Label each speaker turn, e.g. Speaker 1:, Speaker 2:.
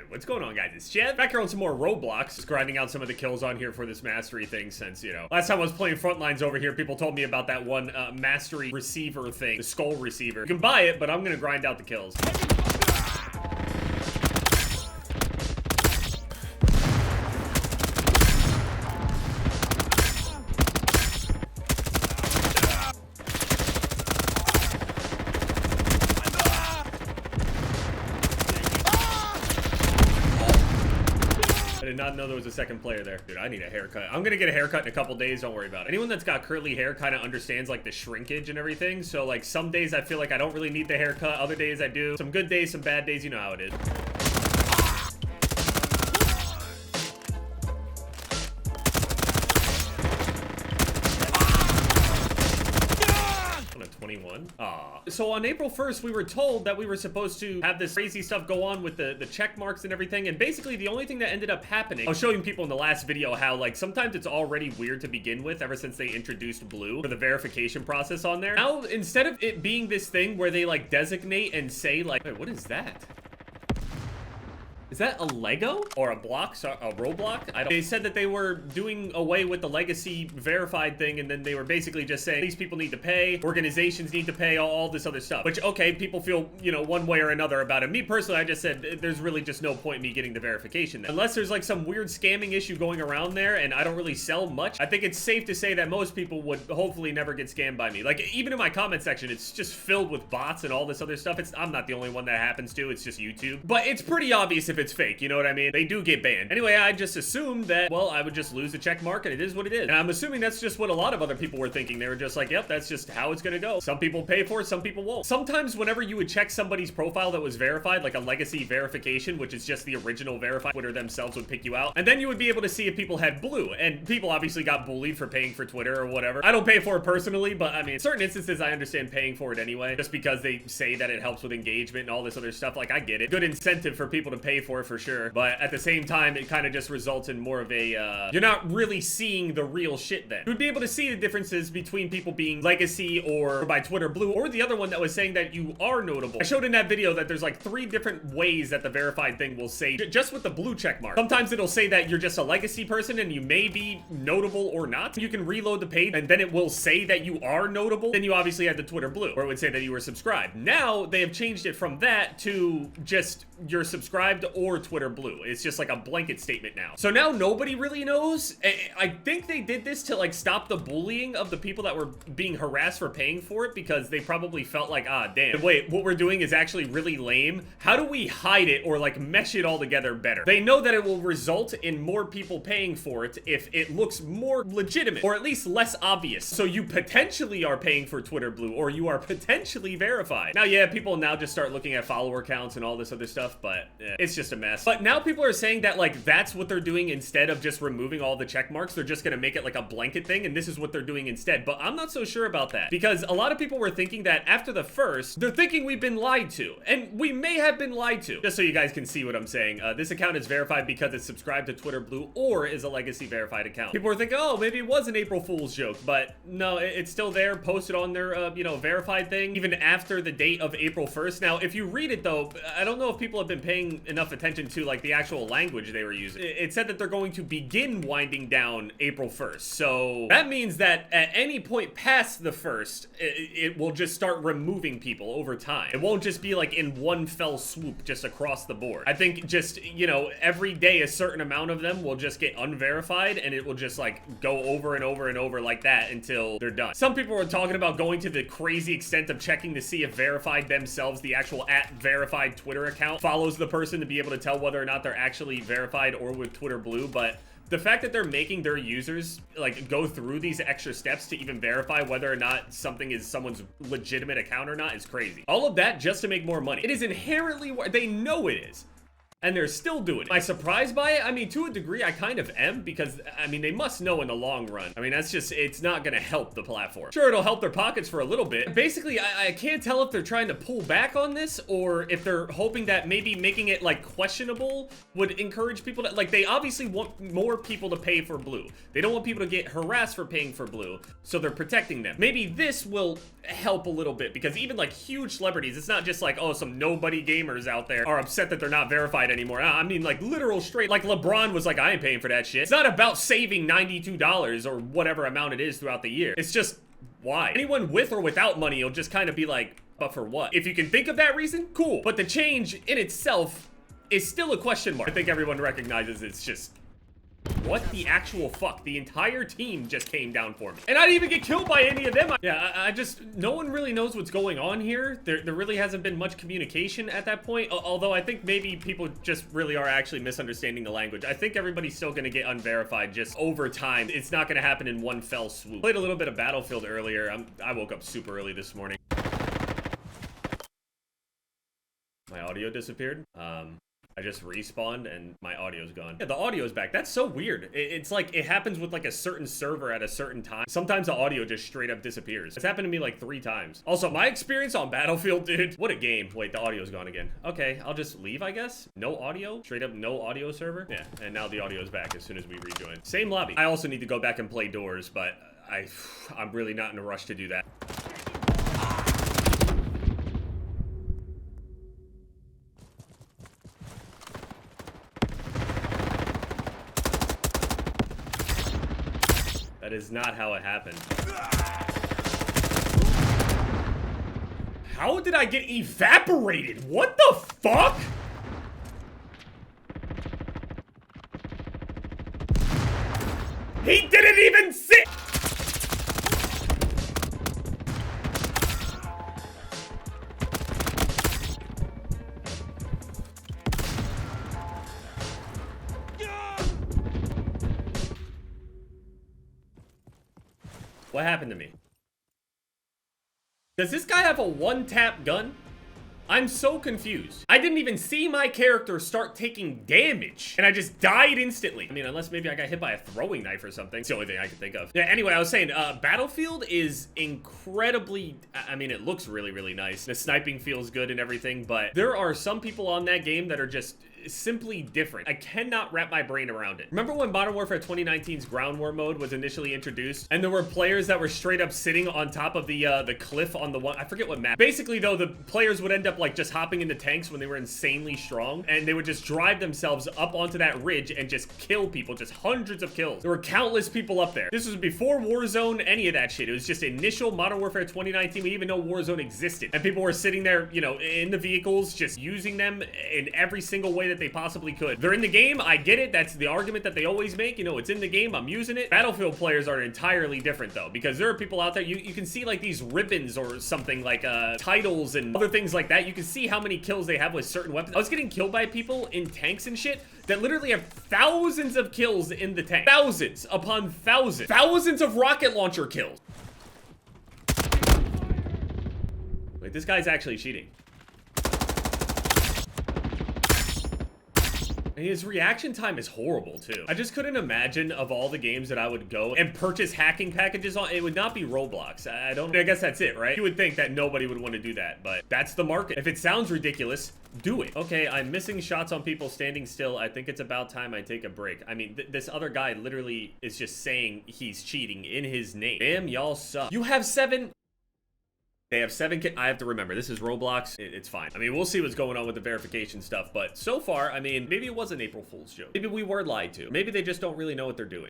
Speaker 1: What's going on, guys? It's Chad. Back here on some more Roblox. Just grinding out some of the kills on here for this mastery thing since, you know, last time I was playing Frontlines over here, people told me about that one mastery receiver thing, the skull receiver. You can buy it, but I'm gonna grind out the kills. I did not know there was a second player there. Dude, I need a haircut. I'm gonna get a haircut in a couple days, don't worry about it. Anyone that's got curly hair kind of understands like the shrinkage and everything. So like some days I feel like I don't really need the haircut, other days I do. Some good days, some bad days, you know how it is. 21. So on April 1st, we were told that we were supposed to have this crazy stuff go on with the check marks and everything. And basically the only thing that ended up happening, I was showing people in the last video how like sometimes it's already weird to begin with ever since they introduced blue for the verification process on there. Now, instead of it being this thing where they like designate and say like, wait, what is that? Is that a Lego or a block? A Roblox? They said that they were doing away with the legacy verified thing, and then they were basically just saying these people need to pay, organizations need to pay, all this other stuff. Which, okay, people feel, you know, one way or another about it. Me personally, I just said there's really just no point in me getting the verification then. Unless there's like some weird scamming issue going around there, and I don't really sell much, I think it's safe to say that most people would hopefully never get scammed by me. Like, even in my comment section, it's just filled with bots and all this other stuff. I'm not the only one that happens to, it's just YouTube. But it's pretty obvious if it's fake, you know what I mean? They do get banned. Anyway, I just assumed that, well, I would just lose the check mark and it is what it is. And I'm assuming that's just what a lot of other people were thinking. They were just like, yep, that's just how it's gonna go. Some people pay for it, some people won't. Sometimes whenever you would check somebody's profile that was verified, like a legacy verification, which is just the original verified, Twitter themselves would pick you out. And then you would be able to see if people had blue. And people obviously got bullied for paying for Twitter or whatever. I don't pay for it personally, but I mean, in certain instances, I understand paying for it anyway, just because they say that it helps with engagement and all this other stuff. Like, I get it. Good incentive for people to pay for it for sure. But at the same time, it kind of just results in more of a, you're not really seeing the real shit then. You'd be able to see the differences between people being legacy or by Twitter blue, or the other one that was saying that you are notable. I showed in that video that there's like 3 different ways that the verified thing will say, just with the blue check mark. Sometimes it'll say that you're just a legacy person and you may be notable or not. You can reload the page and then it will say that you are notable. Then you obviously had the Twitter blue, where it would say that you were subscribed. Now they have changed it from that to just you're subscribed or Twitter blue. It's just like a blanket statement now. So now nobody really knows. I think they did this to like stop the bullying of the people that were being harassed for paying for it, because they probably felt like, ah, damn, wait, what we're doing is actually really lame. How do we hide it or like mesh it all together better? They know that it will result in more people paying for it if it looks more legitimate, or at least less obvious. So you potentially are paying for Twitter blue, or you are potentially verified. Now, yeah, people now just start looking at follower counts and all this other stuff, but it's just a mess. But now people are saying that like that's what they're doing instead of just removing all the check marks. They're just gonna make it like a blanket thing, and this is what they're doing instead. But I'm not so sure about that, because a lot of people were thinking that after the first, they're thinking we've been lied to, and we may have been lied to. Just so you guys can see what I'm saying, this account is verified because it's subscribed to Twitter blue or is a legacy verified account. People were thinking, oh, maybe it was an April Fool's joke, but no, it's still there, posted on their you know, verified thing even after the date of April 1st. Now, if you read it though, I don't know if people have been paying enough attention to like the actual language they were using. It said that they're going to begin winding down April 1st. So that means that at any point past the 1st, it will just start removing people over time. It won't just be like in one fell swoop just across the board. I think just, you know, every day a certain amount of them will just get unverified, and it will just like go over and over and over like that until they're done. Some people were talking about going to the crazy extent of checking to see if verified themselves, the actual @verified Twitter account, follows the person to be able to tell whether or not they're actually verified or with Twitter blue. But the fact that they're making their users like go through these extra steps to even verify whether or not something is someone's legitimate account or not is crazy. All of that just to make more money. It is inherently, they know it is, and they're still doing it. Am I surprised by it? I mean, to a degree, I kind of am, because, I mean, they must know in the long run. I mean, that's just, it's not gonna help the platform. Sure, it'll help their pockets for a little bit. Basically, I can't tell if they're trying to pull back on this, or if they're hoping that maybe making it, like, questionable would encourage people to, like, they obviously want more people to pay for blue. They don't want people to get harassed for paying for blue, so they're protecting them. Maybe this will help a little bit, because even, like, huge celebrities, it's not just like, oh, some nobody gamers out there are upset that they're not verified verified anymore. I mean, like, literal straight, like LeBron was like, I ain't paying for that shit. It's not about saving $92 or whatever amount it is throughout the year. It's just, why? Anyone with or without money will just kind of be like, but for what? If you can think of that reason, cool. But the change in itself is still a question mark. I think everyone recognizes it's just, what the actual fuck? The entire team just came down for me. And I didn't even get killed by any of them. Yeah, I just, no one really knows what's going on here. There really hasn't been much communication at that point. Although I think maybe people just really are actually misunderstanding the language. I think everybody's still gonna get unverified just over time. It's not gonna happen in one fell swoop. Played a little bit of Battlefield earlier. I woke up super early this morning. My audio disappeared. I just respawned and my audio's gone. Yeah, the audio's back. That's so weird. It's like, it happens with like a certain server at a certain time. Sometimes the audio just straight up disappears. It's happened to me like 3 times. Also, my experience on Battlefield, dude, what a game. Wait, the audio's gone again. Okay, I'll just leave, I guess. No audio? Straight up no audio server? Yeah, and now the audio's back as soon as we rejoin. Same lobby. I also need to go back and play Doors, but I'm really not in a rush to do that. That is not how it happened. How did I get evaporated? What the fuck? He didn't even sit. What happened to me? Does this guy have a one-tap gun? I'm so confused. I didn't even see my character start taking damage, and I just died instantly. I mean, unless maybe I got hit by a throwing knife or something. It's the only thing I can think of. Yeah, anyway, I was saying, Battlefield is incredibly, I mean, it looks really, really nice. The sniping feels good and everything, but there are some people on that game that are just simply different. I cannot wrap my brain around it. Remember when Modern Warfare 2019's Ground War mode was initially introduced, and there were players that were straight up sitting on top of the cliff on the one, I forget what map. Basically though, the players would end up like just hopping into tanks when they were insanely strong, and they would just drive themselves up onto that ridge and just kill people, just hundreds of kills. There were countless people up there. This was before Warzone, any of that shit. It was just initial Modern Warfare 2019. We didn't even know Warzone existed, and people were sitting there, you know, in the vehicles, just using them in every single way that they possibly could. They're in the game, I get it. That's the argument that they always make. You know, it's in the game, I'm using it. Battlefield players are entirely different though, because there are people out there, you can see like these ribbons or something like titles and other things like that. You can see how many kills they have with certain weapons. I was getting killed by people in tanks and shit that literally have thousands of kills in the tank. Thousands upon thousands. Thousands of rocket launcher kills. Wait, this guy's actually cheating. And his reaction time is horrible too. I just couldn't imagine of all the games that I would go and purchase hacking packages on, it would not be Roblox. I guess that's it, right? You would think that nobody would want to do that, but that's the market. If it sounds ridiculous, do it. Okay, I'm missing shots on people standing still. I think it's about time I take a break. I mean, this other guy literally is just saying he's cheating in his name. Damn, y'all suck. You have 7... They have 7 kills. I have to remember, this is Roblox. It's fine. I mean, we'll see what's going on with the verification stuff, but so far, I mean, maybe it was an April Fool's joke. Maybe we were lied to. Maybe they just don't really know what they're doing.